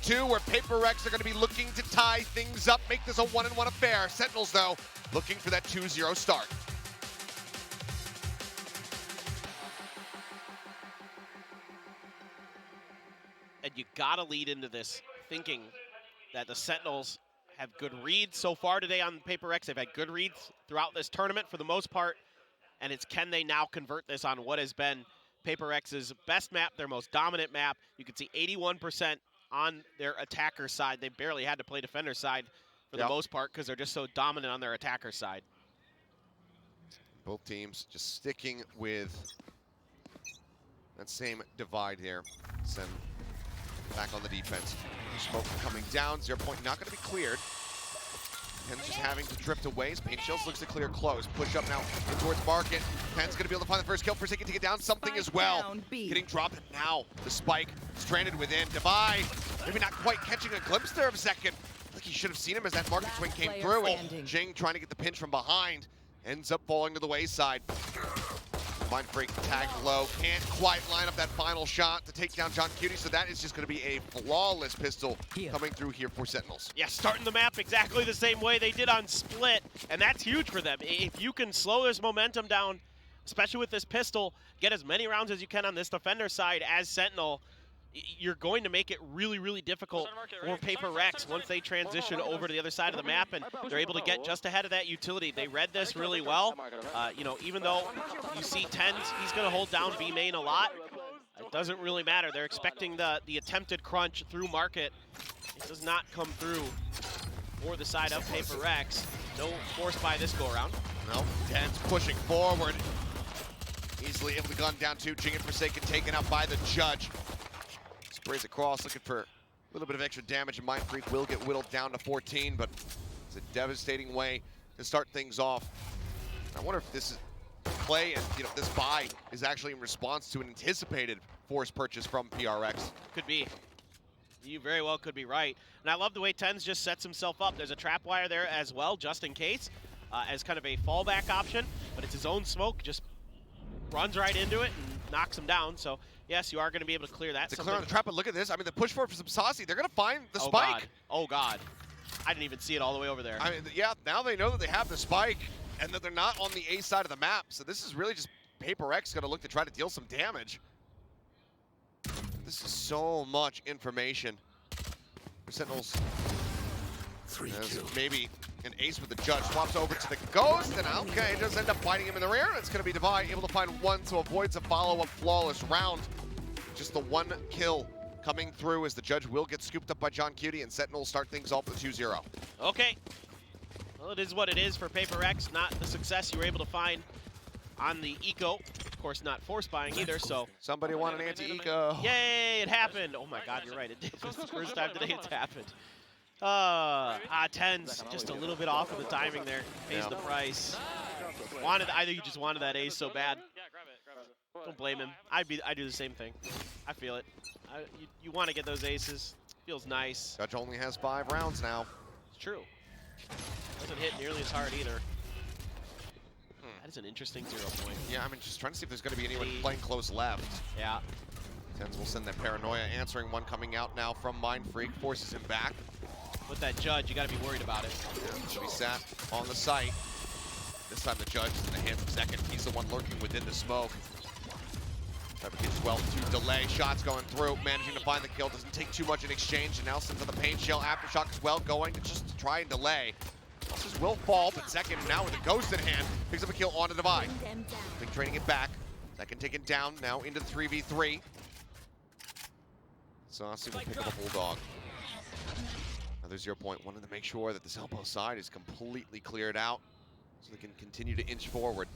2, where PRX are going to be looking to tie things up, make this a 1-1 affair. Sentinels, though, looking for that 2-0 start. And you gotta lead into this thinking that the Sentinels have good reads so far today on PRX. They've had good reads throughout this tournament for the most part, and it's can they now convert this on what has been PRX's best map, their most dominant map. You can see 81% on their attacker side. They barely had to play defender side for the most part because they're just so dominant on their attacker side. Both teams just sticking with that same divide here. Sen back on the defense. Smoke coming down. 0 point not going to be cleared. Pen's just having to drift away. Paint Shells looks to clear close. Push up now in towards Market. Pen's going to be able to find the first kill. Forsaken to get down something as well. Getting dropped now. The spike stranded within. Divide maybe not quite catching a glimpse there of Second. I think he should have seen him as that Market swing came through. And Jing trying to get the pinch from behind. Ends up falling to the wayside. Mindfreak tagged low, can't quite line up that final shot to take down John Cutie, so that is just going to be a flawless pistol coming through here for Sentinels. Yeah, starting the map exactly the same way they did on Split, and that's huge for them. If you can slow this momentum down, especially with this pistol, get as many rounds as you can on this defender side as Sentinel, you're going to make it really, really difficult for PRX once they transition over to the other side of the map and they're able to get just ahead of that utility. They read this really well. You know, even though you see Tens, he's going to hold down B main a lot. It doesn't really matter. They're expecting the attempted crunch through Market. It does not come through for the side of PRX. No force buy this go around. No, Tens pushing forward. Easily able to gun down to Jing and Forsaken, taken out by the judge. Sprays across, looking for a little bit of extra damage, and Mindfreak will get whittled down to 14, but it's a devastating way to start things off. I wonder if this is play and this buy is actually in response to an anticipated force purchase from PRX. Could be. You very well could be right. And I love the way Tens just sets himself up. There's a trap wire there as well, just in case, as kind of a fallback option, but it's his own smoke, just runs right into it and knocks him down. So yes, you are going to be able to clear that. To clear on the trap, but look at this. I mean, the push forward for some saucy. They're going to find the spike. God. Oh, God. I didn't even see it all the way over there. I mean, yeah, now they know that they have the spike and that they're not on the A side of the map. So this is really just PRX going to look to try to deal some damage. This is so much information. Sentinels. Maybe an ace with the judge. Swaps over to the ghost, and okay, it does end up biting him in the rear. It's going to be Divide able to find one, so avoids a follow-up flawless round. Just the one kill coming through as the judge will get scooped up by John Cutie, and Sentinels start things off with 2-0. Okay. Well, it is what it is for PRX. Not the success you were able to find on the eco. Of course, not force buying either, so. Somebody want an anti-eco. Yay, it happened. Oh my God, you're right. It did. This is the first time today it's happened. Tens, just a little bit off of the timing there. Pays the price. Either you just wanted that ace so bad. Don't blame him. I do the same thing. I feel it. You want to get those aces. Feels nice. Judge only has 5 rounds now. It's true. Doesn't hit nearly as hard either. That is an interesting 0 point. Yeah, I mean, just trying to see if there's going to be anyone playing close left. Yeah. Tens will send that paranoia, answering one coming out now from Mindfreak, forces him back. With that judge, you got to be worried about it. Yeah, should be sat on the site. This time the judge is in the hands of Second. He's the one lurking within the smoke. Fabricates well to delay. Shots going through, managing to find the kill. Doesn't take too much in exchange, and now sends on the paint shell. Aftershock as well, going to just try and delay. This will fall, but Second now with a ghost in hand picks up a kill on the Divide. Big training it back. Second taken down now into the 3v3. Saucy will pick up a Bulldog. Another 0 point. Wanted to make sure that this elbow side is completely cleared out so they can continue to inch forward.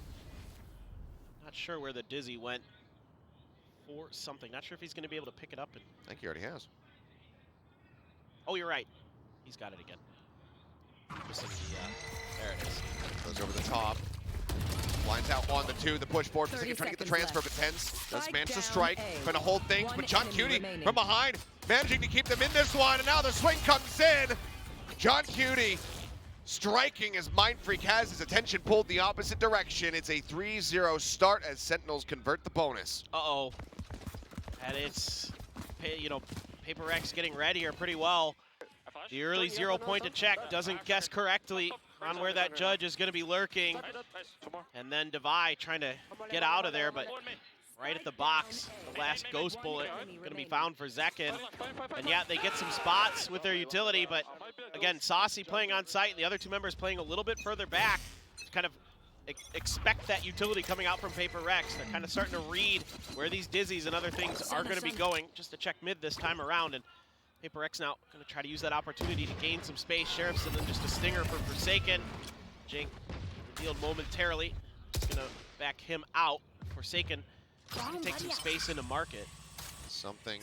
Not sure where the Dizzy went for something. Not sure if he's going to be able to pick it up. I think he already has. Oh, you're right. He's got it again. Missing the, there it is. Goes over the top. Lines out on the 2, the push forward. Trying to get the transfer, but Tens does manage to strike. Trying to hold things, but John Cutie from behind, managing to keep them in this one, and now the swing comes in. John Cutie striking as Mindfreak has his attention pulled the opposite direction. It's a 3-0 start as Sentinels convert the bonus. Uh-oh. And it's, PRX getting ready here pretty well. The early 0 point to check, doesn't guess correctly on where that judge is going to be lurking. And then Devi trying to get out of there, but right at the box, the last ghost bullet going to be found for Zekin. And yeah, they get some spots with their utility, but again, Saucy playing on site and the other two members playing a little bit further back to kind of expect that utility coming out from PRX. They're kind of starting to read where these dizzies and other things are going to be going, just to check mid this time around. And PRX now going to try to use that opportunity to gain some space. Sheriff's and then just a stinger for Forsaken. Jing revealed momentarily. Just going to back him out. Forsaken trying to take some space into market. Something.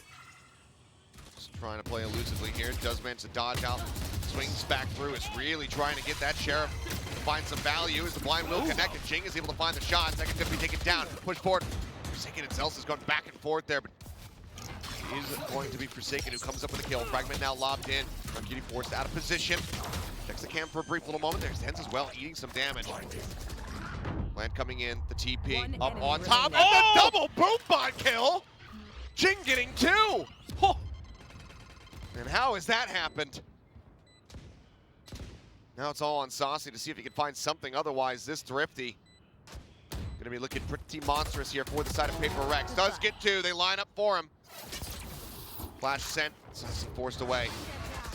Just trying to play elusively here. Does manage to dodge out. Swings back through. Is really trying to get that Sheriff to find some value as the blind will connect. And Jing is able to find the shot. Second going to be taken down. Push forward. Forsaken itself is going back and forth there, but it is going to be Forsaken who comes up with a kill. Fragment now lobbed in. Getting forced out of position. Checks the cam for a brief little moment. There's Tens as well, eating some damage. Land coming in, the TP up on top, and the double boom bot kill! Jing getting 2! Oh. And how has that happened? Now it's all on Saucy to see if he can find something, otherwise this Thrifty gonna be looking pretty monstrous here for the side of PRX. Does get 2, they line up for him. Flash sent, forced away.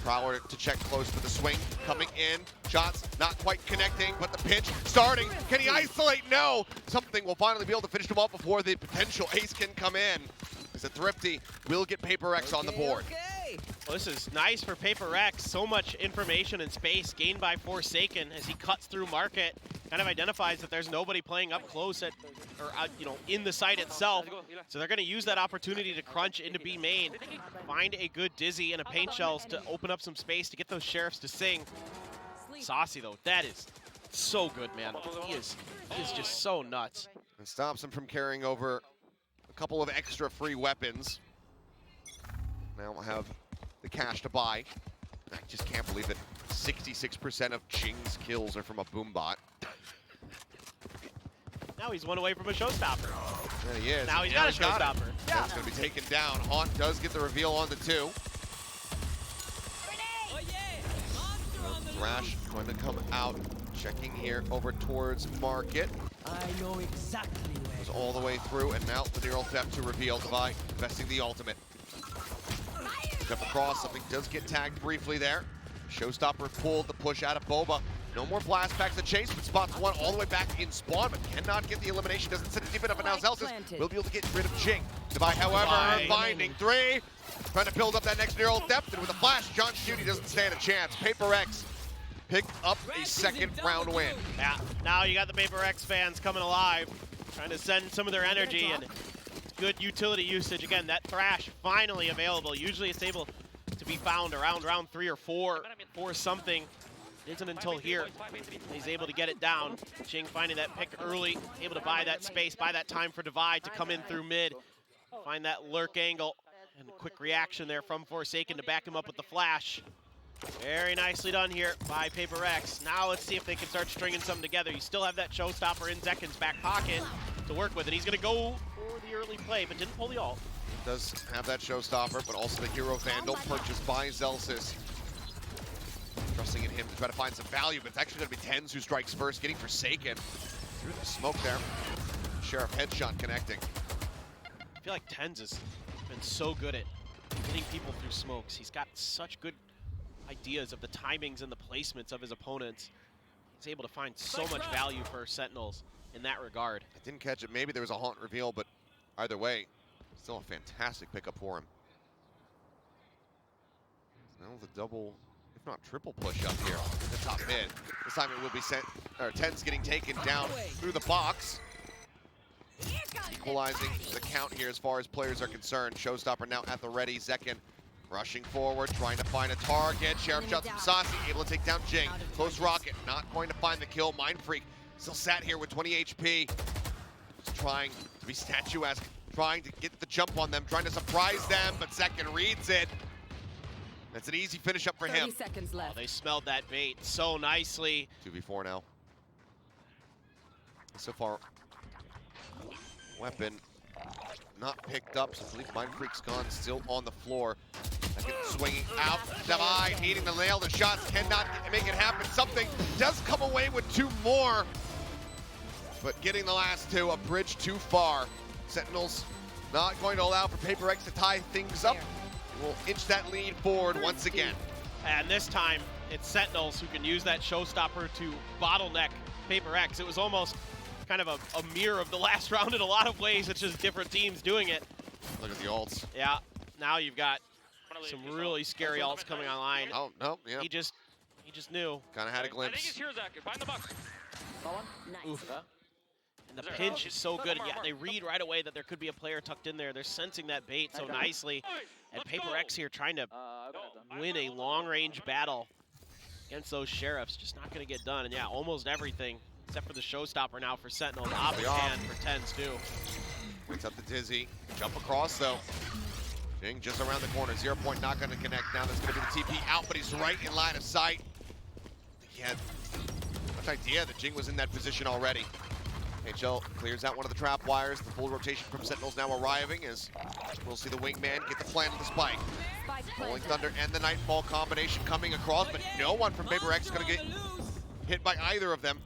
Prowler to check close for the swing, coming in, shots not quite connecting, but the pitch starting. Can he isolate? No! Something will finally be able to finish him off before the potential ace can come in. As a Thrifty will get PRX on the board. Well, this is nice for PRX. So much information and space gained by Forsaken as he cuts through market. Kind of identifies that there's nobody playing up close at, or you know, in the site itself. So they're going to use that opportunity to crunch into B main, find a good Dizzy and a Paint Shells to open up some space to get those Sheriffs to sing. Saucy though, that is so good, man. He is just so nuts. And stops him from carrying over a couple of extra free weapons. Now we'll have the cash to buy. I just can't believe that 66% of Jing's kills are from a boombot. Now he's one away from a showstopper. There he is. Now he's got a showstopper. Yeah. It's going to be taken down. Haunt does get the reveal on the 2. Thrash going to come out, checking here over towards market. I know exactly where. Goes all the way through, and now the neural theft to reveal. Devi investing the ultimate. Jump across, something does get tagged briefly there. Showstopper pulled the push out of Boba. No more blast packs to chase, but spots one all the way back in spawn, but cannot get the elimination. Doesn't send it deep enough, and now Zelsis will be able to get rid of Jing. Devi, however, finding 3. Trying to build up that next neural theft, and with a flash, John Judy doesn't stand a chance. PRX picked up a second round win. Yeah, now you got the PRX fans coming alive, trying to send some of their energy, and good utility usage. Again, that Thrash finally available. Usually it's able to be found around round 3 or 4 or something. Isn't until here he's able to get it down. Jing finding that pick early, able to buy that space, buy that time for Devi to come in through mid, find that lurk angle, and a quick reaction there from Forsaken to back him up with the flash. Very nicely done here by PRX. Now let's see if they can start stringing something together. You still have that showstopper in Zekin's back pocket to work with, and he's going to go for the early play, but didn't pull the ult. Does have that showstopper, but also the Hero Vandal purchased by Zelsis. Trusting in him to try to find some value, but it's actually going to be Tens who strikes first, getting Forsaken through the smoke there. Sheriff headshot connecting. I feel like Tens has been so good at hitting people through smokes. He's got such good ideas of the timings and the placements of his opponents. He's able to find so much value for Sentinels in that regard. I didn't catch it. Maybe there was a Haunt reveal, but either way, still a fantastic pickup for him. Now the double, if not triple push up here in the top mid. This time it will be sent, or Tens getting taken down through the box. Equalizing the count here as far as players are concerned. Showstopper now at the ready. Zekin rushing forward, trying to find a target. Sheriff shots from Saucy, able to take down Jing. Close rocket, not going to find the kill. Mind Freak still sat here with 20 HP. Just trying to be statuesque, trying to get the jump on them, trying to surprise them, but Zekin reads it. That's an easy finish up for him. 30 seconds left. Oh, they smelled that bait so nicely. 2v4 now. So far, weapon not picked up, so I believe Mind Freak's gone still on the floor. Forsaken swinging out. Divide needing to nail the shots, cannot make it happen. Something does come away with 2 more, but getting the last 2, a bridge too far. Sentinels not going to allow for PRX to tie things up. We'll inch that lead forward once again. And this time, it's Sentinels who can use that showstopper to bottleneck PRX. It was almost kind of a mirror of the last round in a lot of ways. It's just different teams doing it. Look at the ults. Yeah, now you've got some really scary ults coming online. Oh, no, yeah. He just knew. Kind of had a glimpse. Oof. And the pinch is so good. Yeah, they read right away that there could be a player tucked in there. They're sensing that bait so nicely. And PRX here trying to win a long-range battle against those Sheriffs. Just not going to get done. And yeah, almost everything except for the showstopper now for Sentinel. The opposite hand for Tens too. Waits up the Dizzy. Jump across though. Jing just around the corner. 0 point not going to connect. Now there's going to be the TP out, but he's right in line of sight. He had much idea that Jing was in that position already. HL clears out one of the trap wires. The full rotation from Sentinels now arriving as we'll see the wingman get the plant of the spike. Rolling Thunder and the Nightfall combination coming across, but no one from PRX is going to get hit by either of them.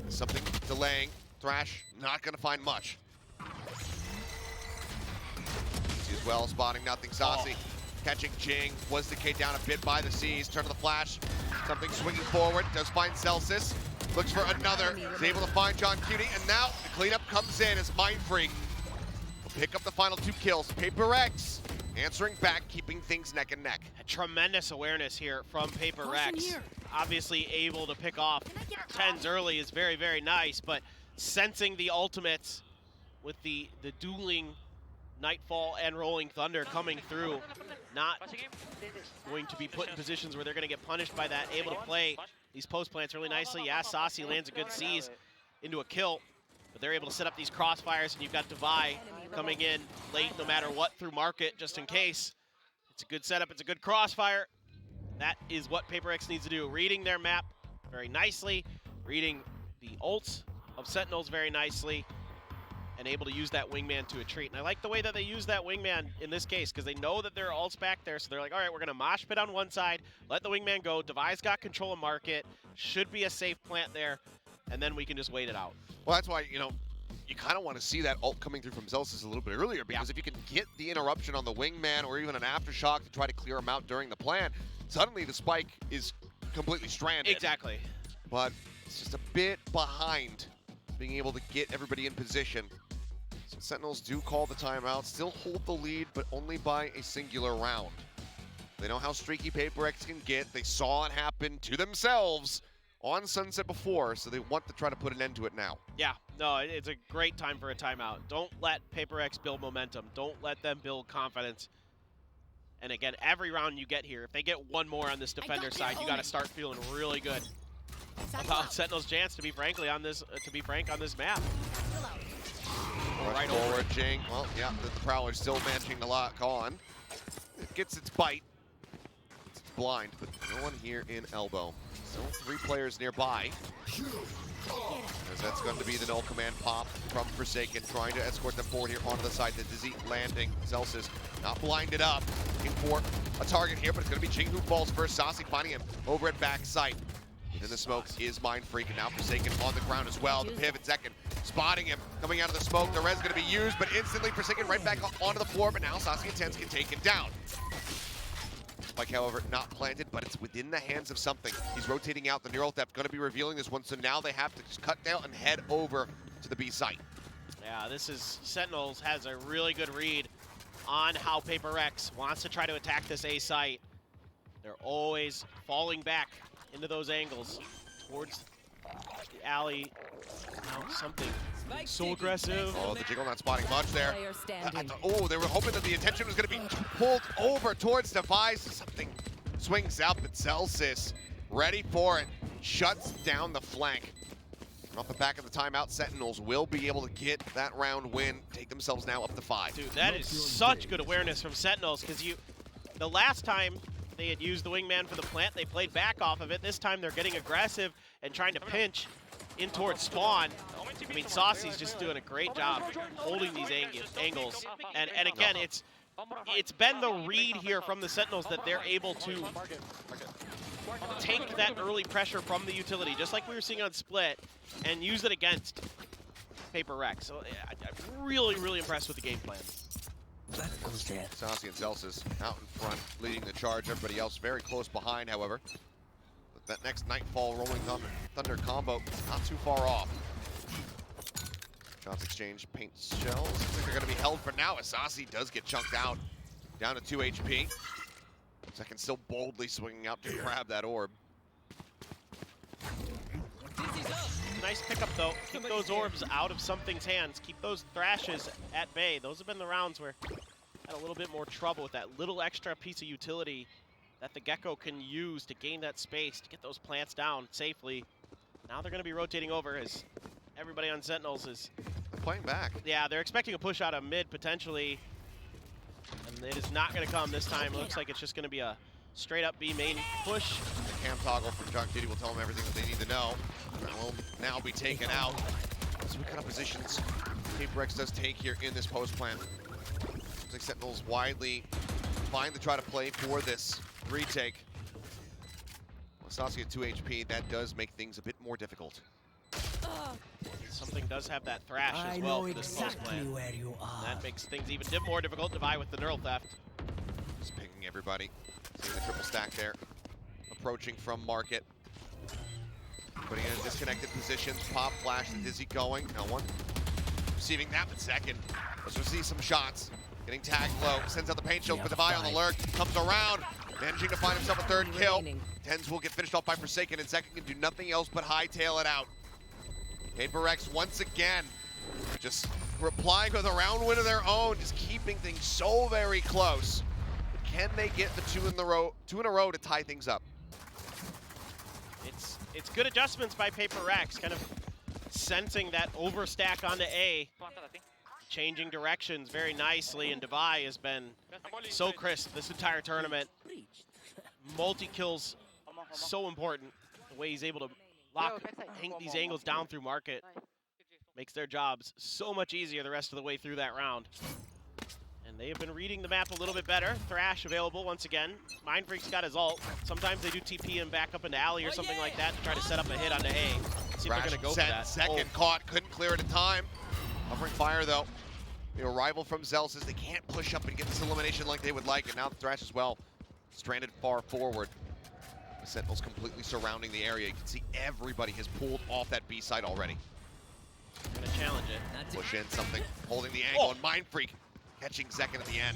Something delaying. Thrash not going to find much. As well, spotting nothing. Saucy catching Jing. Was decayed down a bit by the Seas. Turn of the flash. Something swinging forward. Does find Celsius. Looks for another. Is able to find John Cutie. And now the cleanup comes in as Mind Freak will pick up the final 2 kills. PRX answering back, keeping things neck and neck. A tremendous awareness here from PRX. Obviously able to pick off Tens early is very, very nice, but sensing the ultimates with the dueling Nightfall and Rolling Thunder coming through, not going to be put in positions where they're going to get punished by that, able to play these post plants really nicely. Yeah, Saucy lands a good seize into a kill, but they're able to set up these crossfires, and you've got Devi coming in late no matter what through market, just in case. It's a good setup, it's a good crossfire. That is what PRX needs to do, reading their map very nicely, reading the ults of Sentinels very nicely, and able to use that wingman to a treat. And I like the way that they use that wingman in this case, because they know that there are ults back there, so they're like, all right, we're gonna mosh pit on one side, let the wingman go, Devi's got control of market, should be a safe plant there, and then we can just wait it out. Well, that's why, you know, you kind of want to see that ult coming through from Celsius a little bit earlier, because if you can get the interruption on the wingman or even an aftershock to try to clear him out during the plan, suddenly the spike is completely stranded. Exactly. But it's just a bit behind being able to get everybody in position. So Sentinels do call the timeout, still hold the lead, but only by a singular round. They know how streaky PRX can get. They saw it happen to themselves on Sunset before, so they want to try to put an end to it now. Yeah, no, it's a great time for a timeout. Don't let PRX build momentum. Don't let them build confidence. And again, every round you get here, if they get one more on this defender side, you got to start feeling really good about Sentinel's chance to be frank on this map. Right forward, Jing. Well, yeah, the Prowler's still managing to lock on. It gets its bite. It's blind, but no one here in elbow. Still 3 players nearby. As that's going to be the null command pop from Forsaken, trying to escort them forward here onto the side. The Dizzy landing. Celsius not blinded up. Looking for a target here, but it's going to be Jing who falls first. Saucy finding him over at backside. In the smoke is Mind Freak, and now Forsaken on the ground as well. The pivot second, spotting him, coming out of the smoke. The res going to be used, but instantly Forsaken right back onto the floor, but now Saucy and Tens can take him down. Spike, however, not planted, but it's within the hands of something. He's rotating out. The Neural Theft going to be revealing this one, so now they have to just cut down and head over to the B site. Yeah, this is Sentinels has a really good read on how PRX wants to try to attack this A site. They're always falling back into those angles towards the alley. Now something so aggressive. Oh, the Jiggle not spotting much there. Oh, they were hoping that the attention was going to be pulled over towards Device. Something swings out, but Celsius ready for it. Shuts down the flank. Off the back of the timeout, Sentinels will be able to get that round win, take themselves now up to 5. Dude, that is such good awareness from Sentinels, because the last time they had used the wingman for the plant, they played back off of it. This time they're getting aggressive and trying to pinch in towards spawn. I mean, Saucy's just doing a great job holding these angles. And again, it's it's been the read here from the Sentinels that they're able to take that early pressure from the utility, just like we were seeing on Split, and use it against PRX. So I'm really, really impressed with the game plan. Saucy and Zelsis out in front, leading the charge. Everybody else very close behind, however. But that next Nightfall Rolling Thunder combo, not too far off. Shots exchange, paint shells. Looks like they're going to be held for now. Asasi does get chunked out, down to 2 HP. Second still boldly swinging out to grab that orb. Nice pickup though. Keep those orbs out of something's hands. Keep those thrashes at bay. Those have been the rounds where had a little bit more trouble with that little extra piece of utility that the Gecko can use to gain that space to get those plants down safely. Now they're going to be rotating over as everybody on Sentinels is playing back. Yeah, they're expecting a push out of mid potentially, and it is not going to come this time. It looks like it's just going to be a straight up B main push. The cam toggle from John Kitty will tell them everything that they need to know. That will now be taken out. So what kind of positions PRX does take here in this post plan? Looks like Sentinels widely fine to try to play for this retake. Sasuke at 2 HP, that does make things a bit more difficult. Something does have that thrash as I well know for this post exactly plan. where you are. That makes things even more difficult to buy with the neural theft. Just picking everybody. Seeing the triple stack there. Approaching from market. Putting in disconnected positions. Pop, flash, the Dizzy going. No one. Receiving that in second. Let's receive some shots. Getting tagged low. Sends out the paint shield for the Divide on the lurk. Comes around. Managing to find himself a third kill. Tens will get finished off by Forsaken, and Second can do nothing else but hightail it out. PRX once again just replying with a round win of their own, just keeping things so very close. But can they get the two in a row to tie things up? It's good adjustments by PRX, kind of sensing that overstack onto A, changing directions very nicely, and Divide has been so crisp this entire tournament. Multi-kills, so important. The way he's able to lock these angles down through market makes their jobs so much easier the rest of the way through that round. And they have been reading the map a little bit better. Thrash available once again. Mindfreak's got his ult. Sometimes they do TP him back up into alley or something like that to try to set up a hit onto A. See if they're going to go for that. Second caught, couldn't clear it in time. Covering fire though. The arrival from Zelsis, they can't push up and get this elimination like they would like, and now the Thrash as well. Stranded far forward. The Sentinels completely surrounding the area. You can see everybody has pulled off that B side already. Gonna challenge it. Push in something, holding the angle, and Mindfreak catching second at the end.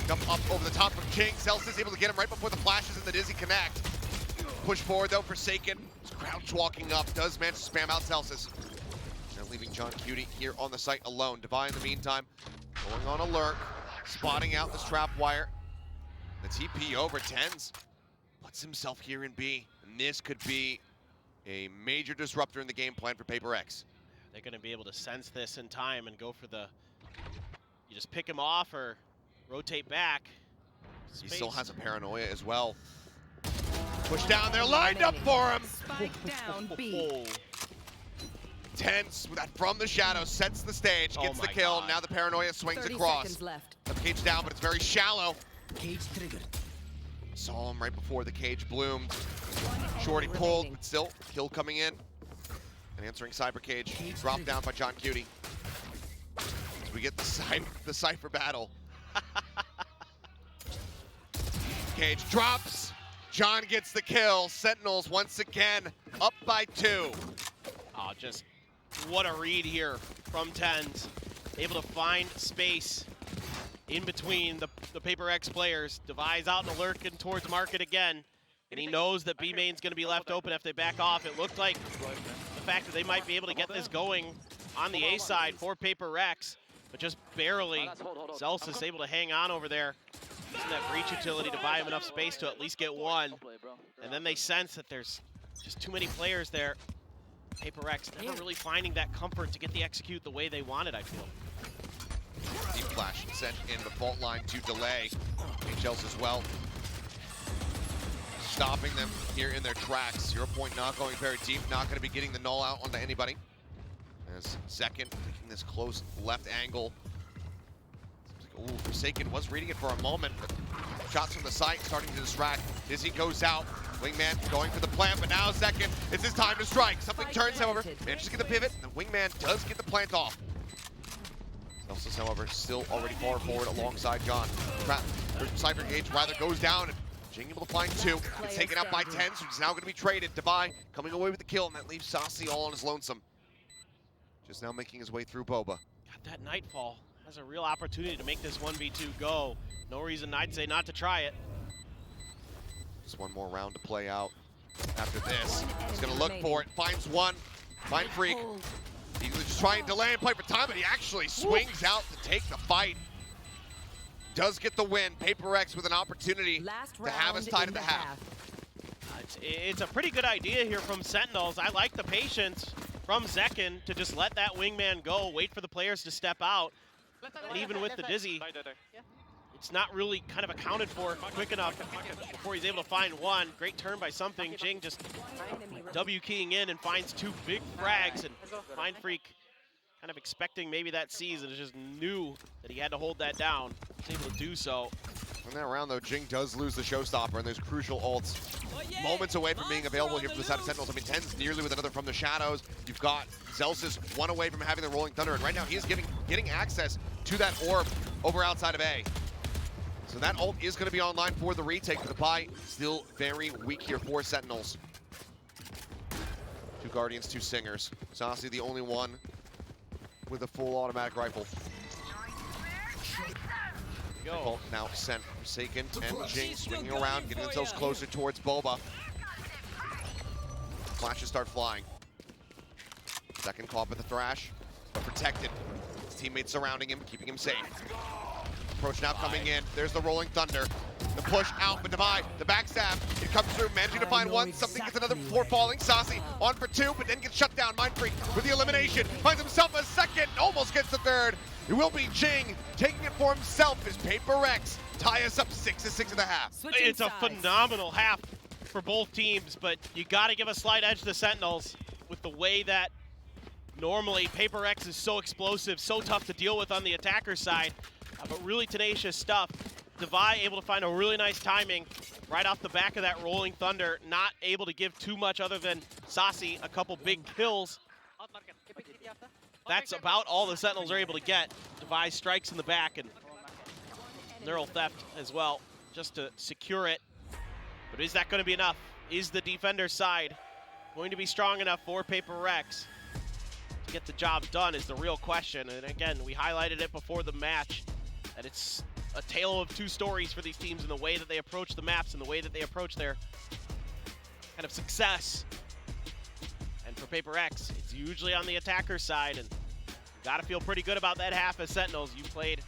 Jump up over the top from King. Zelsis is able to get him right before the flashes and the Dizzy connect. Push forward though, Forsaken. Crouch walking up, does manage to spam out Zelsis. Now leaving John Cutie here on the site alone. Divide in the meantime, going on a lurk, spotting out this trap wire. The TP over Tens puts himself here in B, and this could be a major disruptor in the game plan for PRX. They're going to be able to sense this in time and go for the, you just pick him off or rotate back. He still has a paranoia as well. Push down there, lined up for him. Spike down B. Tens from the shadow sets the stage, gets the kill. God. Now the paranoia swings 30 across. seconds left. The cage down, but it's very shallow. Cage triggered. Saw him right before the cage bloomed. Shorty pulled, but still, kill coming in. And answering Cyber Cage, dropped down by John Cutie. As we get the Cypher battle. Cage drops, John gets the kill. Sentinels once again up by 2. Oh, just what a read here from Tens. Able to find space in between the PRX players. Divide's out and lurking towards market again. And he knows that B main's going to be left open if they back off. It looked like the fact that they might be able to get this going on the A side for PRX, but just barely. Zelsis able to hang on over there. Using that breach utility to buy him enough space to at least get one. And then they sense that there's just too many players there. PRX never really finding that comfort to get the execute the way they wanted, I feel. Deep flash sent in the fault line to delay. HLs as well. Stopping them here in their tracks. 0 point not going very deep, not going to be getting the null out onto anybody. As Second taking this close left angle. Ooh, Forsaken was reading it for a moment, but shots from the site starting to distract. Dizzy goes out. Wingman going for the plant, but now second, it's his time to strike. Something turns, however, manages to get the pivot, and the Wingman does get the plant off. Celsius, however, still already far forward alongside John. Cypher Gage rather goes down, and Jing able to find two. It's taken out by 10, so he's now going to be traded. Devi coming away with the kill, and that leaves Saucy all on his lonesome. Just now making his way through Boba. Got that Nightfall. Has a real opportunity to make this 1v2 go. No reason I'd say not to try it. Just one more round to play out. After this, he's going to look for it. Finds one. Mind Freak. He was just trying to delay and play for time, but he actually swings out to take the fight. Does get the win. PRX with an opportunity to have us tied at the half. It's a pretty good idea here from Sentinels. I like the patience from Zekin to just let that Wingman go, wait for the players to step out. And even with the Dizzy, it's not really kind of accounted for quick enough before he's able to find one. Great turn by something. Jing just W keying in and finds two big frags, and Mind Freak kind of expecting maybe that sees and just knew that he had to hold that down. He's able to do so. In that round, though, Jing does lose the showstopper, and there's crucial ults moments away from being available here for the side of Sentinels. I mean, 10's nearly with another from the shadows. You've got Zelsis one away from having the Rolling Thunder, and right now he is getting access to that orb over outside of A. So that ult is going to be online for the retake, but the buy still very weak here for Sentinels. Two Guardians, two Singers. Saucy the only one with a full automatic rifle. Go. Now sent Forsaken and Jing swinging around, getting themselves closer towards Boba. Flashes start flying. Second caught with the Thrash, but protected. His teammates surrounding him, keeping him safe. Approach now coming in. There's the Rolling Thunder. The push out, but Devi, the backstab. It comes through, managing to find one. Something gets another before falling. Saucy on for two, but then gets shut down. Mind Freak with the elimination. Finds himself a second, almost gets the third. It will be Jing taking it for himself as PRX tie us up 6-6 at the half. It's a phenomenal half for both teams, but you got to give a slight edge to Sentinels with the way that normally PRX is so explosive, so tough to deal with on the attacker side, but really tenacious stuff. Devi able to find a really nice timing right off the back of that Rolling Thunder, not able to give too much other than Saucy a couple big kills. That's about all the Sentinels are able to get. Devi strikes in the back and Neural Theft as well, just to secure it. But is that going to be enough? Is the defender side going to be strong enough for PRX to get the job done is the real question. And again, we highlighted it before the match, that it's a tale of two stories for these teams in the way that they approach the maps and the way that they approach their kind of success. And for PRX, it's usually on the attacker side, and you gotta feel pretty good about that half as Sentinels. You played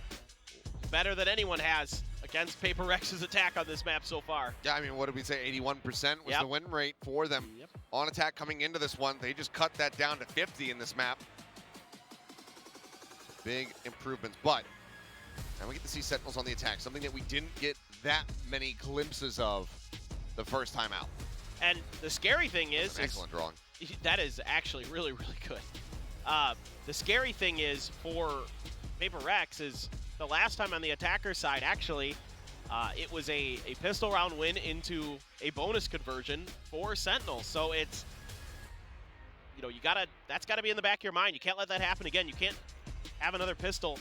better than anyone has against PRX's attack on this map so far. Yeah, I mean, what did we say? 81% was the win rate for them on attack coming into this one. They just cut that down to 50 in this map. Big improvements, but now we get to see Sentinels on the attack, something that we didn't get that many glimpses of the first time out. And the scary thing is excellent drawing. That is actually really, really good. The scary thing is for PRX is the last time on the attacker side, actually, it was a pistol round win into a bonus conversion for Sentinels. So it's, you know, that's gotta be in the back of your mind. You can't let that happen again. You can't have another pistol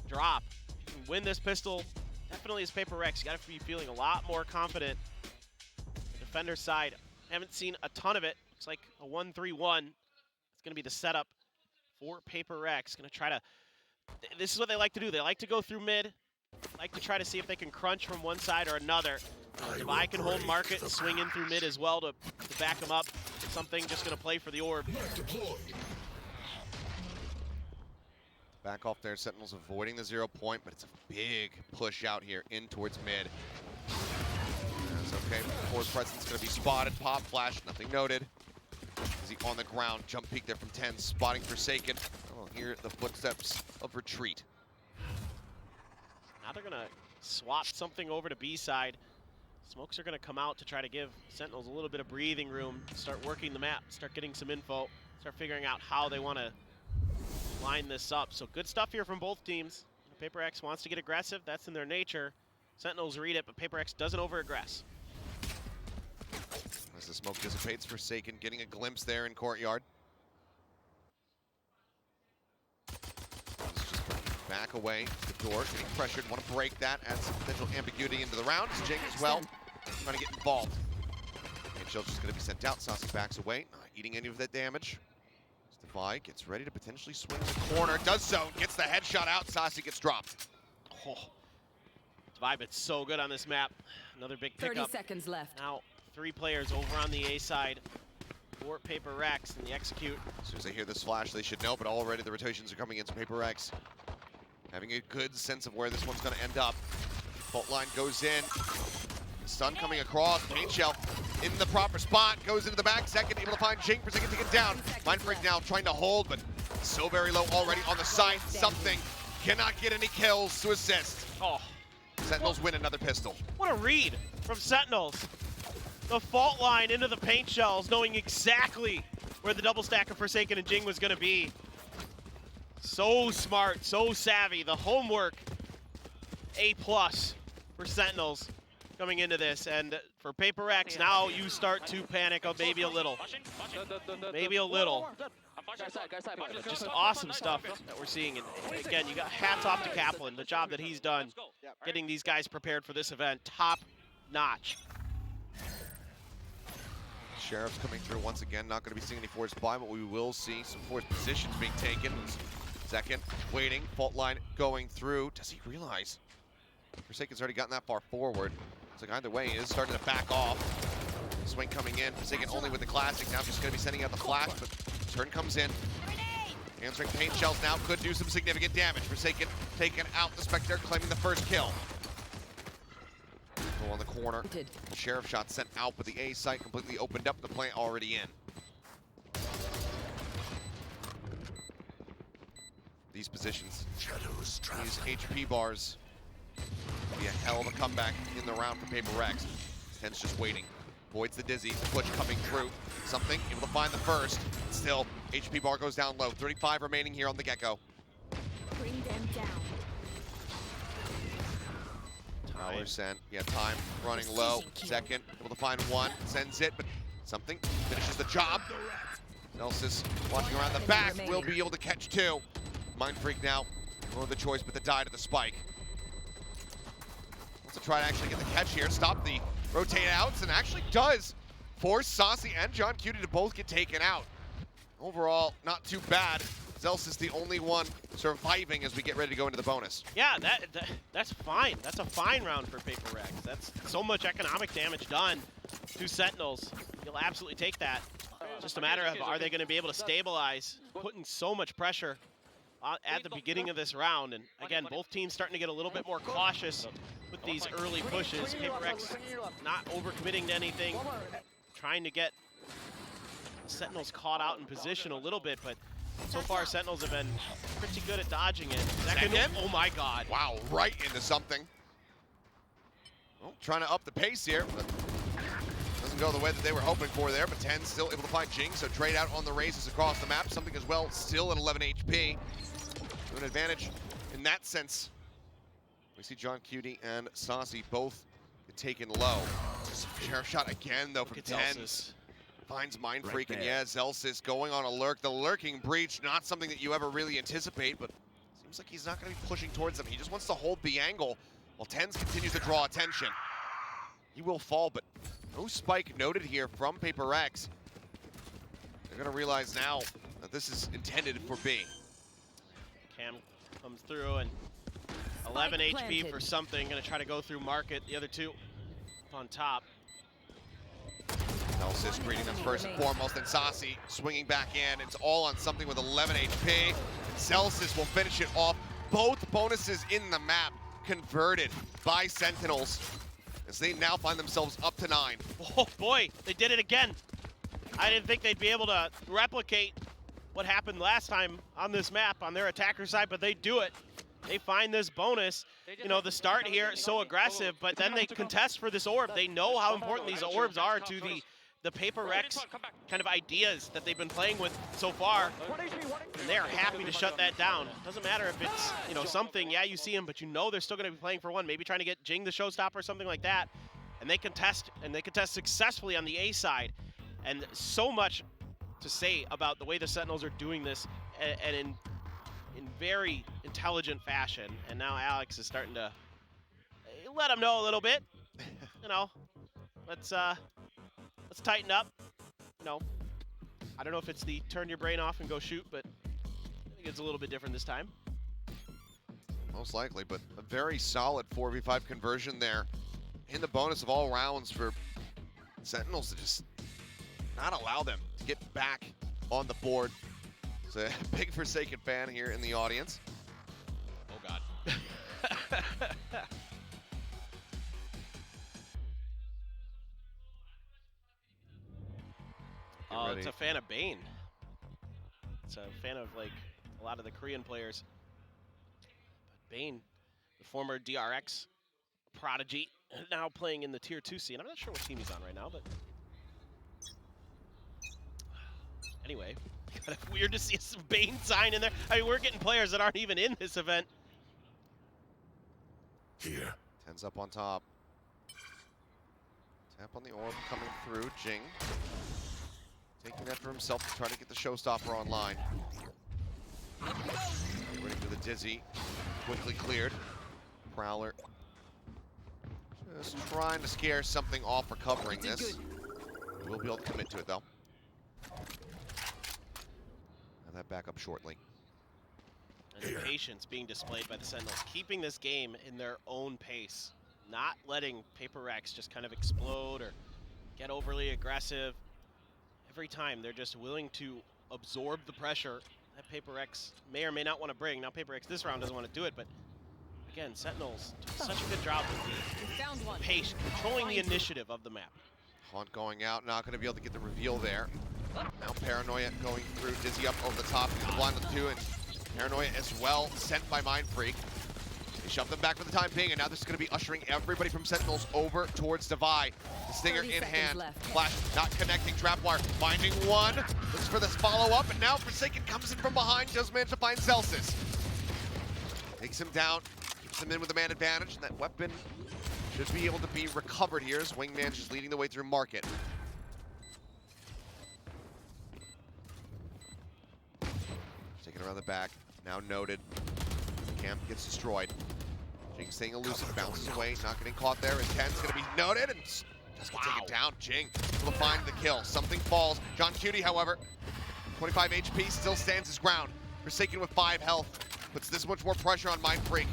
drop. You can win this pistol, definitely as PRX. You gotta be feeling a lot more confident. The defender side, haven't seen a ton of it. Looks like a 1-3-1. It's going to be the setup for PRX. Going to try to... This is what they like to do. They like to go through mid. Like to try to see if they can crunch from one side or another. Devi can hold market and swing in through mid as well to back them up. Something just going to play for the orb. Back off there. Sentinels avoiding the 0 point, but it's a big push out here in towards mid. That's okay. Force presence going to be spotted. Pop flash, nothing noted. Is he on the ground? Jump peek there from 10, spotting Forsaken. Oh, hear the footsteps of retreat. Now they're going to swap something over to B side. Smokes are going to come out to try to give Sentinels a little bit of breathing room, start working the map, start getting some info, start figuring out how they want to line this up. So good stuff here from both teams. PRX wants to get aggressive. That's in their nature. Sentinels read it, but PRX doesn't over-aggress. As the smoke dissipates, Forsaken getting a glimpse there in courtyard. He's just back away the door, getting pressured. Want to break that, add some potential ambiguity into the round. Jing as well, trying to get involved. And Shell's just going to be sent out. Saucy backs away, not eating any of that damage. Devi gets ready to potentially swing the corner. Does so, gets the headshot out. Saucy gets dropped. Oh, Devi, it's so good on this map. Another big pickup. 30 seconds left. Now, 3 players over on the A side for PRX in the execute. As soon as they hear this flash, they should know, but already the rotations are coming into PRX. Having a good sense of where this one's going to end up. Fault line goes in. Stun coming across. Paint shell in the proper spot. Goes into the back. Second, able to find Jing. Forsaken to get down. Mindfreak now trying to hold, but so very low already on the side. Something. Cannot get any kills to assist. Oh, Sentinels win another pistol. what a read from Sentinels. The fault line into the paint shells, knowing exactly where the double stack of Forsaken and Jing was going to be. So smart, so savvy. The homework, A+ for Sentinels coming into this. And for PRX, now you start to panic maybe a little. Maybe a little. But just awesome stuff that we're seeing. And again, you got hats off to Kaplan, the job that he's done, getting these guys prepared for this event. Top notch. Sheriff's coming through once again. Not going to be seeing any forced buy, but we will see some forced positions being taken. Second, waiting. Fault line going through. Does he realize? Forsaken's already gotten that far forward. It's like either way, he is starting to back off. Swing coming in. Forsaken only with the classic. Now just going to be sending out the flash, but turn comes in. Answering paint shells now could do some significant damage. Forsaken taking out the Spectre, claiming the first kill. On the corner. Sheriff shot sent out, but the A site completely opened up. The plant already in. These positions, these HP bars, be a hell of a comeback in the round for PRX. Ten's just waiting. Voids the dizzy. Butch coming through. Something able to find the first. Still, HP bar goes down low. 35 remaining here on the get-go. Bring them down. Tyler Sen, yeah, time running low. Second, able to find one, sends it, but something finishes the job. Celsius watching around the back, will be able to catch 2. Mindfreak now, no other choice but to die to the spike. Wants to try to actually get the catch here, stop the rotate outs, and actually does force Saucy and John Cutie to both get taken out. Overall, not too bad. Celsius the only one surviving as we get ready to go into the bonus. Yeah, that's fine. That's a fine round for PRX. That's so much economic damage done to Sentinels. You'll absolutely take that. Just a matter of, are they going to be able to stabilize, putting so much pressure at the beginning of this round. And again, both teams starting to get a little bit more cautious with these early pushes. PRX not overcommitting to anything, trying to get Sentinels caught out in position a little bit, but so far Sentinels have been pretty good at dodging it. Second, oh my god. Wow, right into something. Well, trying to up the pace here, but doesn't go the way that they were hoping for there, but 10 still able to find Jing, so trade out on the raises across the map. Something as well, still at 11 HP. An advantage in that sense. We see John Cutie and Saucy both get taken low. Sheriff shot again, though, from 10. Finds Mindfreak, and yeah, Celsius going on a lurk. The lurking breach, not something that you ever really anticipate, but seems like he's not going to be pushing towards them. He just wants to hold the angle while Tens continues to draw attention. He will fall, but no spike noted here from PRX. They're going to realize now that this is intended for B. Cam comes through, and 11 HP for something. Going to try to go through market. The other two on top. Celsius greeting them first and foremost, and Saucy swinging back in. It's all on something with 11 HP. Celsius will finish it off. Both bonuses in the map converted by Sentinels as they now find themselves up to 9. Oh boy, they did it again. I didn't think they'd be able to replicate what happened last time on this map on their attacker side, but they do it. They find this bonus. You know, the start here is so aggressive, but then they contest for this orb. They know how important these orbs are to the the PRX kind of ideas that they've been playing with so far, and they are happy to shut that down. Doesn't matter if it's, you know, something, yeah, you see them, but you know they're still going to be playing for one, maybe trying to get Jing the showstopper or something like that, and they contest successfully on the A side. And so much to say about the way the Sentinels are doing this, and in very intelligent fashion. And now Alex is starting to let them know a little bit. You know, let's tighten up. You know, I don't know if it's the turn your brain off and go shoot, but I think it's a little bit different this time. Most likely, but a very solid 4v5 conversion there. In the bonus of all rounds for Sentinels to just not allow them to get back on the board. It's a big Forsaken fan here in the audience. Oh, God. Oh, it's a fan of Bane. It's a fan of, like, a lot of the Korean players. But Bane, the former DRX prodigy, now playing in the Tier 2 scene. I'm not sure what team he's on right now, but anyway, kind of weird to see some Bane sign in there. I mean, we're getting players that aren't even in this event. Here. 10's up on top. Tap on the orb coming through. Jing taking that for himself to try to get the showstopper online. Ready for the Dizzy. Quickly cleared. Prowler just trying to scare something off recovering this. We'll be able to commit to it though. And that back up shortly. And the patience being displayed by the Sentinels, keeping this game in their own pace, not letting PRX just kind of explode or get overly aggressive. Every time they're just willing to absorb the pressure that PRX may or may not want to bring. Now PRX this round doesn't want to do it, but again, Sentinels doing such a good job with the pace, controlling the initiative of the map. Haunt going out, not going to be able to get the reveal there. Now Paranoia going through, Dizzy up over the top, he's the blind of the two, and Paranoia as well, sent by Mind Freak. They shove them back for the time being, and now this is going to be ushering everybody from Sentinels over towards Divide. The Stinger in hand, left. Flash not connecting, Trapwire finding one, looks for this follow-up, and now Forsaken comes in from behind, does manage to find Celsius. Takes him down, keeps him in with a man advantage, and that weapon should be able to be recovered here as Wingman just leading the way through Market. Taking around the back, now noted. Camp gets destroyed. Jing staying elusive, bounces away, not getting caught there. And 10's gonna be noted and just gonna take it down. Jing able to find the kill. Something falls. John Cutie, however, 25 HP, still stands his ground. Forsaken with 5 health. Puts this much more pressure on Mind Freak.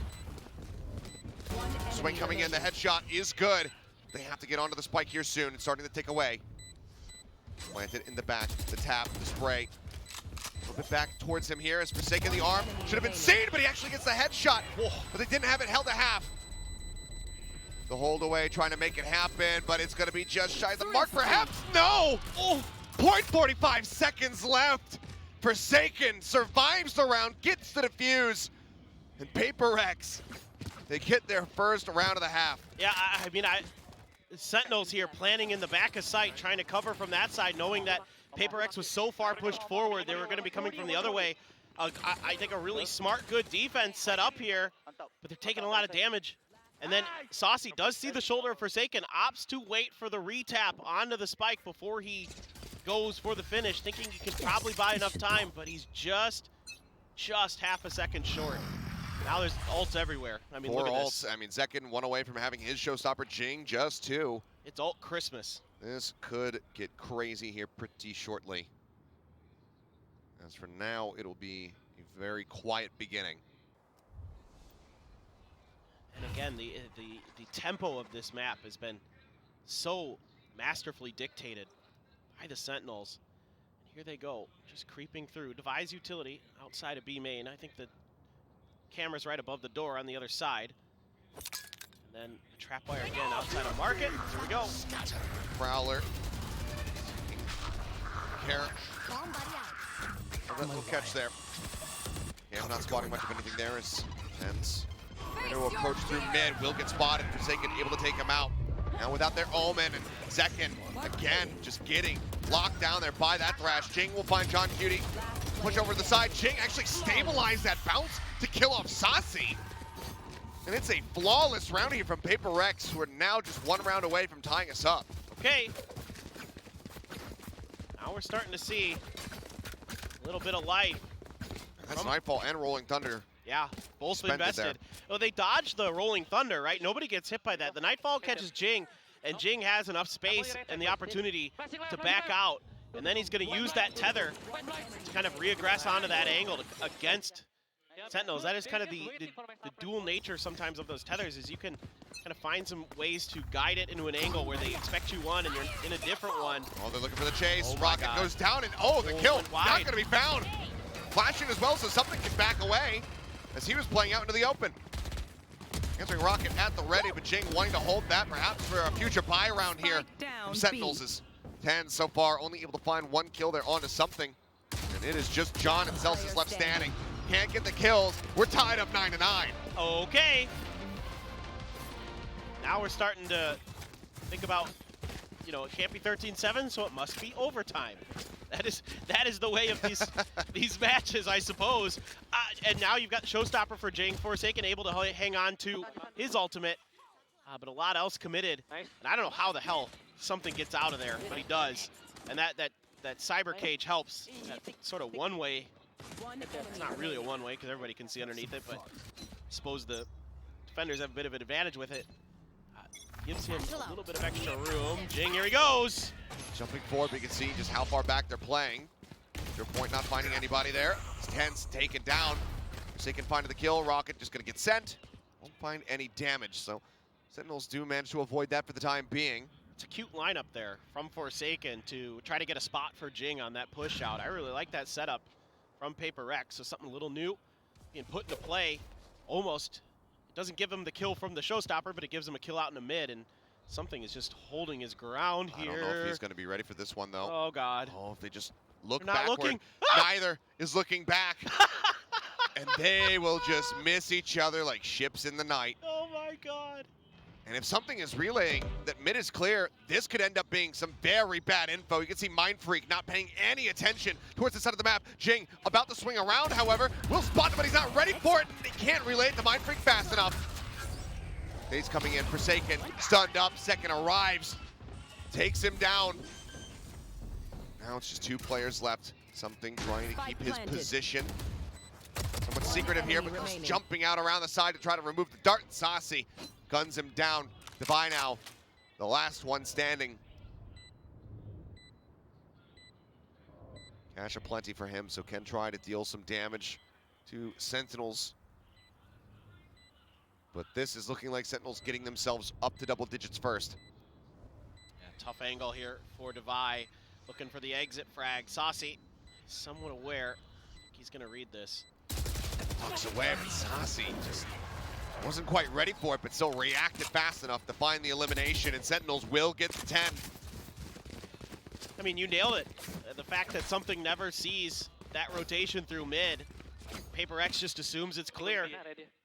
Swing coming in, the headshot is good. They have to get onto the spike here soon. It's starting to tick away. Planted in the back, the tap, the spray. A little bit back towards him here as Forsaken the arm. Should have been seen, but he actually gets the headshot. But they didn't have it held to half. The hold away, trying to make it happen, but it's going to be just shy of the mark, perhaps. No! Oh, 0.45 seconds left. Forsaken survives the round, gets the defuse, and PRX, they get their first round of the half. Yeah, I mean, Sentinels here planning in the back of sight, trying to cover from that side, knowing that PRX was so far pushed forward, they were going to be coming from the other way. I think a really smart, good defense set up here, but they're taking a lot of damage. And then Saucy does see the shoulder of Forsaken, opts to wait for the retap onto the spike before he goes for the finish, thinking he can probably buy enough time, but he's just half a second short. Now there's ults everywhere. I mean, 4 look at ults. this. I mean, Zekken 1 away from having his showstopper. Jing just 2. It's ult Christmas. This could get crazy here pretty shortly. As for now, it'll be a very quiet beginning. And again, the tempo of this map has been so masterfully dictated by the Sentinels. And here they go, just creeping through. Devise utility outside of B main. I think the camera's right above the door on the other side. And then the trapwire again outside of Market. Here we go. Prowler. Carrot. A little catch there. Yeah, I'm not spotting much of anything there as Tense trying to approach through mid. Will get spotted. Forsaken able to take him out. Now without their Omen, and Zekin, again, just getting locked down there by that Thrash. Jing will find John Cutie. Push over to the side. Jing actually stabilized that bounce to kill off Sasi. And it's a flawless round here from PRX, who are now just one round away from tying us up. Okay. Now we're starting to see a little bit of life. That's Nightfall and Rolling Thunder. Yeah, both Spent it invested. there. Well, they dodged the Rolling Thunder, right? Nobody gets hit by that. The Nightfall catches Jing, and Jing has enough space and the opportunity to back out. And then he's going to use that tether to kind of reaggress onto that angle against Sentinels. That is kind of the dual nature sometimes of those tethers, is you can kind of find some ways to guide it into an angle where they expect you one and you're in a different one. Oh, they're looking for the chase. Oh my Rocket God. goes down, and oh, the kill went not wide. going to be found. Flashing as well, so something can back away as he was playing out into the open. Answering Rocket at the ready, but Jing wanting to hold that perhaps for a future buy round here from Sentinels. Is 10 so far, only able to find one kill there onto something. And it is just John and Celsius left standing. Can't get the kills. We're tied up 9-9. Okay. Now we're starting to think about, you know, it can't be 13-7, so it must be overtime. That is the way of these these matches, I suppose. And now you've got Showstopper for Jing, Forsaken able to hang on to his ultimate, but a lot else committed. And I don't know how the hell something gets out of there, but he does. And that cyber cage helps. That sort of one-way. It's not really a one-way because everybody can see underneath it, but I suppose the defenders have a bit of an advantage with it. Gives him a little bit of extra room. Jing, here he goes. Jumping forward, but you can see just how far back they're playing. Your point, not finding anybody there. It's Tense taken down. Forsaken finding the kill. Rocket just going to get sent. Won't find any damage, so Sentinels do manage to avoid that for the time being. It's a cute lineup there from Forsaken to try to get a spot for Jing on that push out. I really like that setup from PRX. So something a little new being put into play. Almost. It doesn't give him the kill from the Showstopper, but it gives him a kill out in the mid, and something is just holding his ground here. I don't know if he's going to be ready for this one, though. Oh, God. Oh, if they just look They're not backward. looking. Neither is looking back. And they will just miss each other like ships in the night. Oh, my God. And if something is relaying that mid is clear, this could end up being some very bad info. You can see Mind Freak not paying any attention towards the side of the map. Jing about to swing around, however. Will spot him, but he's not ready for it. He can't relay it to Mind Freak fast enough. He's coming in, Forsaken, stunned up. Second arrives, takes him down. Now it's just two players left. Something trying to keep his position. Somewhat secretive here, but just jumping out around the side to try to remove the dart. Sasi guns him down. Divine now, the last one standing. Cash aplenty for him, so can try to deal some damage to Sentinels. But this is looking like Sentinels getting themselves up to double digits first. Yeah, tough angle here for Devi. Looking for the exit frag. Sasi, somewhat aware. He's going to read this. Tucks away, but Sasi just wasn't quite ready for it, but still reacted fast enough to find the elimination, and Sentinels will get the 10. I mean, you nailed it. The fact that something never sees that rotation through mid, PRX just assumes it's clear.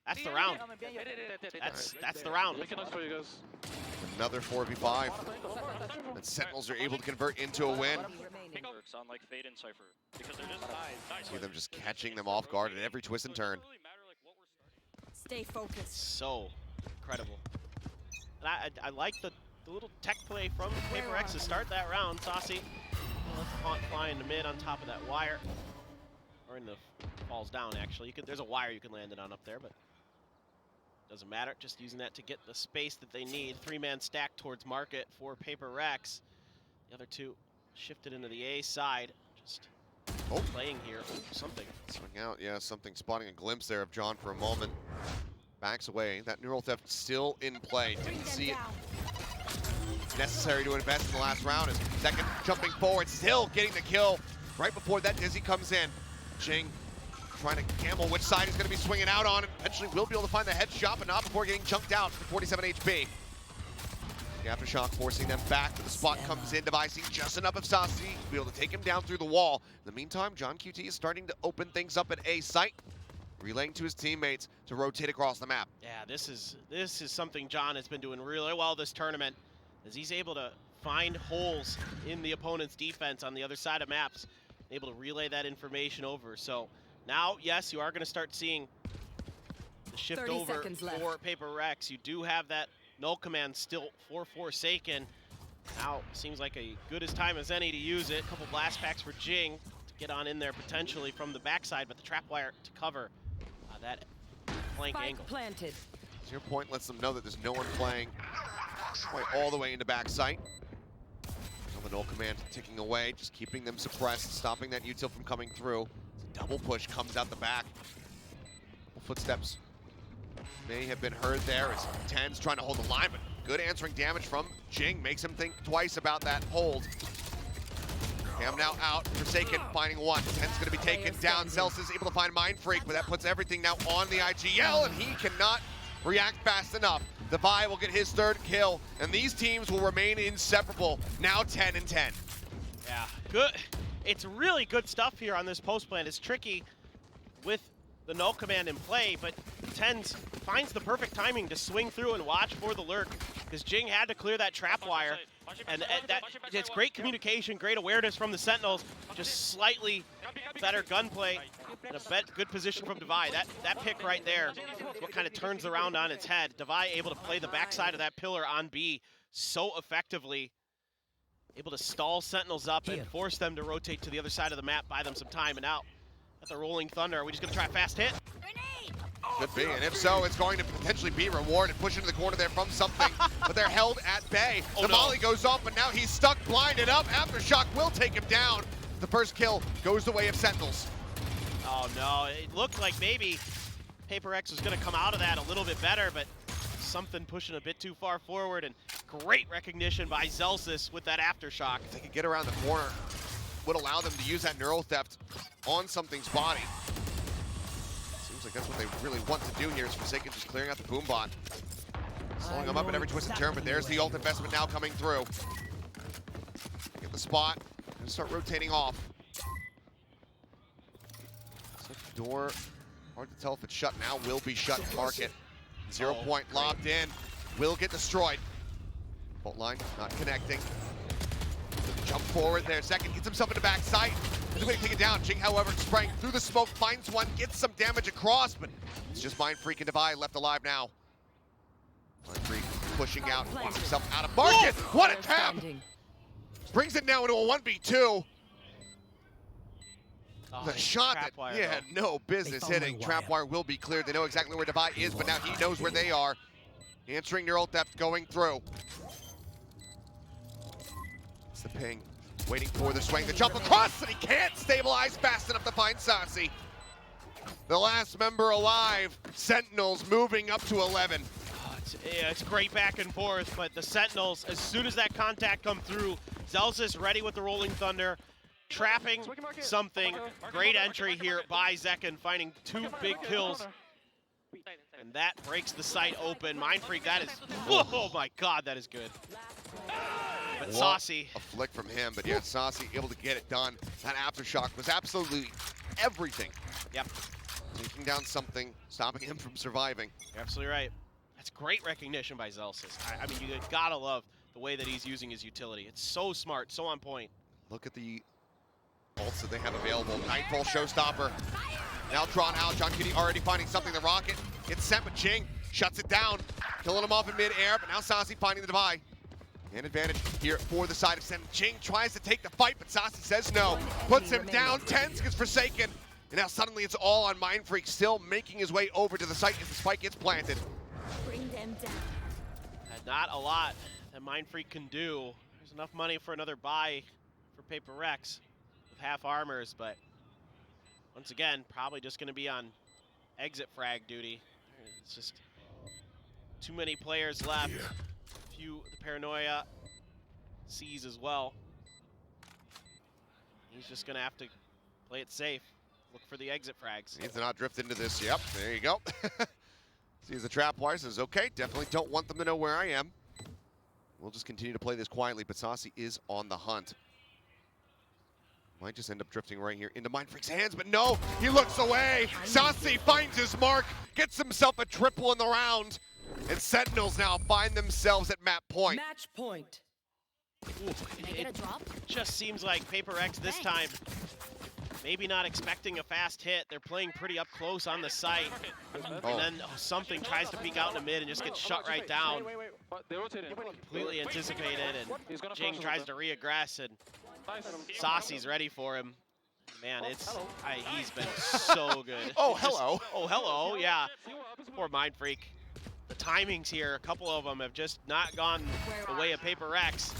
That's the round. That's the round. Another 4v5. And Sentinels are able to convert into a win. On like Fade and Cypher because they're just See them just catching them off guard at every twist and turn. Stay focused. So incredible. And I like the little tech play from PRX to start that round. Sasi lets the haunt fly in the mid on top of that wire. Or in the falls down, actually. There's a wire you can land it on up there, but doesn't matter. Just using that to get the space that they need. Three-man stack towards market for PRX. The other two shifted into the A side. Just playing here. Oh, something. Swing out, yeah, something. Spotting a glimpse there of John for a moment. Backs away. That neural theft still in play. Didn't see it necessary to invest in the last round. As Second jumping forward, still getting the kill. Right before that, Dizzy comes in. Jing trying to gamble which side he's going to be swinging out on. Eventually will be able to find the headshot, but not before getting chunked out for 47 HP. The Aftershock forcing them back, but the spot comes in, devising just enough of Sasi to be able to take him down through the wall. In the meantime, John QT is starting to open things up at A site, relaying to his teammates to rotate across the map. Yeah, this is something John has been doing really well this tournament. as he's able to find holes in the opponent's defense on the other side of maps, able to relay that information over. So now, yes, you are going to start seeing the shift 30 over seconds left. for PRX. You do have that null command still for Forsaken. Now seems like a good as time as any to use it. A couple blast packs for Jing to get on in there potentially from the backside, but the trap wire to cover that flank Spike angle. planted. Your point lets them know that there's no one playing quite all the way into backside. The null command ticking away, just keeping them suppressed, stopping that util from coming through. It's a double push comes out the back. Footsteps may have been heard there as Ten's trying to hold the line, but good answering damage from Jing makes him think twice about that hold. Cam now out, Forsaken finding one. Ten's gonna be taken down. Zels is able to find Mind Freak, but that puts everything now on the IGL, and he cannot react fast enough. The Vi will get his third kill, and these teams will remain inseparable, now 10 and 10. Yeah, good. It's really good stuff here on this post plant. It's tricky with the null command in play, but Tens finds the perfect timing to swing through and watch for the lurk, because Jing had to clear that trap wire, and it's great communication, great awareness from the Sentinels, just slightly better gunplay, and a good position from Devi. That pick right there is what kind of turns around on its head. Devi able to play the backside of that pillar on B so effectively, able to stall Sentinels up and force them to rotate to the other side of the map, buy them some time, and out at the rolling thunder. Are we just gonna try a fast hit? Could be, and if so, it's going to potentially be rewarded. Push into the corner there from something, but they're held at bay. The volley goes off, but now he's stuck, blinded up. Aftershock will take him down. The first kill goes the way of Sentinels. Oh no, it looked like maybe PRX was gonna come out of that a little bit better, but something pushing a bit too far forward, and great recognition by Zelsis with that Aftershock. If they could get around the corner, would allow them to use that neural theft on something's body. Seems like that's what they really want to do here, is Forsaken just clearing out the boom bot. Slowing them up at every twist and turn, but there's the ult investment now coming through. Get the spot, and start rotating off. So door, hard to tell if it's shut now, will be shut target. 0 point lobbed in, will get destroyed. Bolt line not connecting. Jump forward there, second, gets himself in the backside. He's going to take it down. Jing, however, spraying through the smoke, finds one, gets some damage across, but it's just Mind Freak and Devi left alive now. Mind Freak pushing out, wants himself out of market. What a tap! Brings it now into a 1v2. The shot that he had no business hitting. Trap wire will be cleared. They know exactly where Devi is, but now he knows where they are. Answering neural theft going through. It's the ping. Waiting for the swing, the jump across, and he can't stabilize fast enough to find Sassy. The last member alive, Sentinels moving up to 11. Oh, it's great back and forth, but the Sentinels, as soon as that contact come through, Zelsis ready with the Rolling Thunder, trapping something. Great entry here by Zekken, finding 2 big kills. And that breaks the site open. Mind Freak, that is, oh my God, that is good. But Saucy. A flick from him, but yeah, Saucy able to get it done. That Aftershock was absolutely everything. Yep. Taking down something, stopping him from surviving. You're absolutely right. That's great recognition by Zelsis. I mean, you gotta love the way that he's using his utility. It's so smart, so on point. Look at the ults that they have available. Nightfall Showstopper. Now drawn out. John Kitty already finding something. The rocket gets sent, but Jing shuts it down, killing him off in mid-air, but now Saucy finding the Devi. An advantage here for the side of Sen. Jing tries to take the fight, but Saucy says no. Puts him down. Tens gets Forsaken. And now suddenly it's all on Mind Freak, still making his way over to the site as the spike gets planted. Bring them down. Not a lot that Mind Freak can do. There's enough money for another buy for PRX with half armors, but once again, probably just going to be on exit frag duty. It's just too many players left. The paranoia sees as well. He's just gonna have to play it safe. Look for the exit frags. Needs to not drift into this. Yep, there you go. Sees the trap wire, says, okay, definitely don't want them to know where I am. We'll just continue to play this quietly, but Saucy is on the hunt. Might just end up drifting right here into Mind Freak's hands, but no, he looks away. Saucy finds his mark, gets himself a triple in the round. And Sentinels now find themselves at map point. Match point. Ooh, Can I get a drop? just seems like PRX this time, maybe not expecting a fast hit. They're playing pretty up close on the site. Oh. And then something tries to peek out in the mid and just gets shut right down. They rotated. Completely anticipated, and Jing tries to re-aggress, and Saucy's ready for him. Man, he's been so good. Oh, hello. Oh, hello, yeah. Poor Mind Freak. The timings here, a couple of them have just not gone the way of PRX.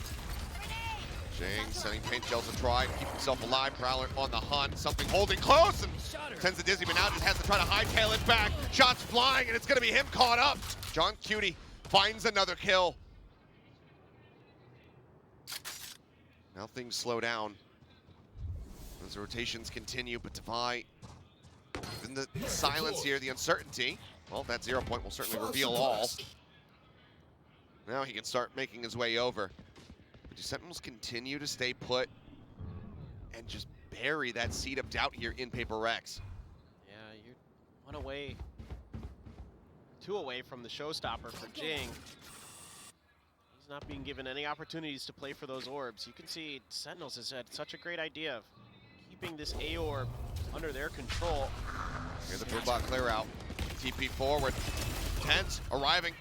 Jing sending paint shells to try to keep himself alive. Prowler on the hunt. Something holding close and tends to dizzy, but now just has to try to hightail it back. Shots flying, and it's going to be him caught up. John Cutie finds another kill. Now things slow down as the rotations continue, but Devi, in the silence here, the uncertainty, well, that 0 point will certainly reveal all. Now he can start making his way over. But do Sentinels continue to stay put and just bury that seed of doubt here in PRX? Yeah, you're 1 away, 2 away from the showstopper for Jing. He's not being given any opportunities to play for those orbs. You can see Sentinels has had such a great idea of keeping this A orb under their control. Here's the Brewbot clear out. TP forward. Tens arriving.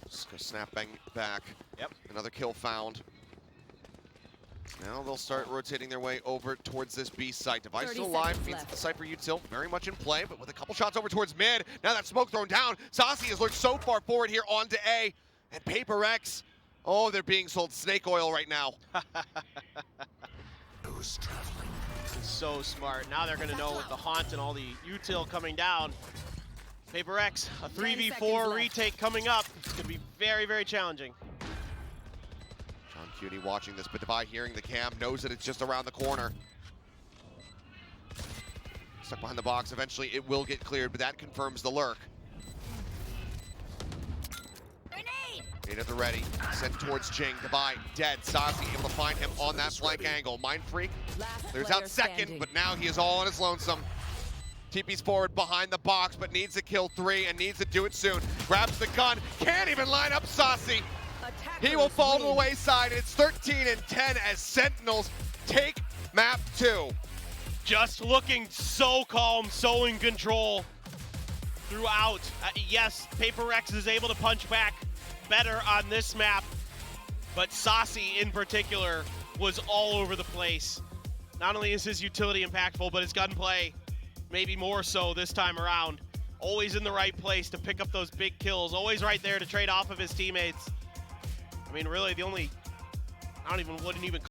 Just go snapping back. Yep. Another kill found. Now they'll start rotating their way over towards this B site. Device 30 still alive, seconds means left. that the Cypher util very much in play, but with a couple shots over towards mid. Now that smoke thrown down. Saucy has lurked so far forward here onto A. And PRX, oh, they're being sold snake oil right now. Who's traveling? So smart. Now they're going to know with the haunt and all the util coming down. PRX, a 10 seconds 3v4 left. retake coming up. It's going to be very, very challenging. John Cutie watching this, but Devi hearing the cam, knows that it's just around the corner. Stuck behind the box. Eventually it will get cleared, but that confirms the lurk. Eight at the ready, sent towards Jing. Devi dead. Saucy able to find him on that flank angle. Mind Freak clears out second, but now he is all on his lonesome. TP's forward behind the box, but needs to kill 3 and needs to do it soon. Grabs the gun, can't even line up Saucy. He will fall to the wayside. It's 13-10 as Sentinels take map 2. Just looking so calm, so in control throughout. Yes, PRX is able to punch back better on this map, but Saucy in particular was all over the place. Not only is his utility impactful, but his gunplay maybe more so this time around. Always in the right place to pick up those big kills, always right there to trade off of his teammates. I mean, really, the only, wouldn't even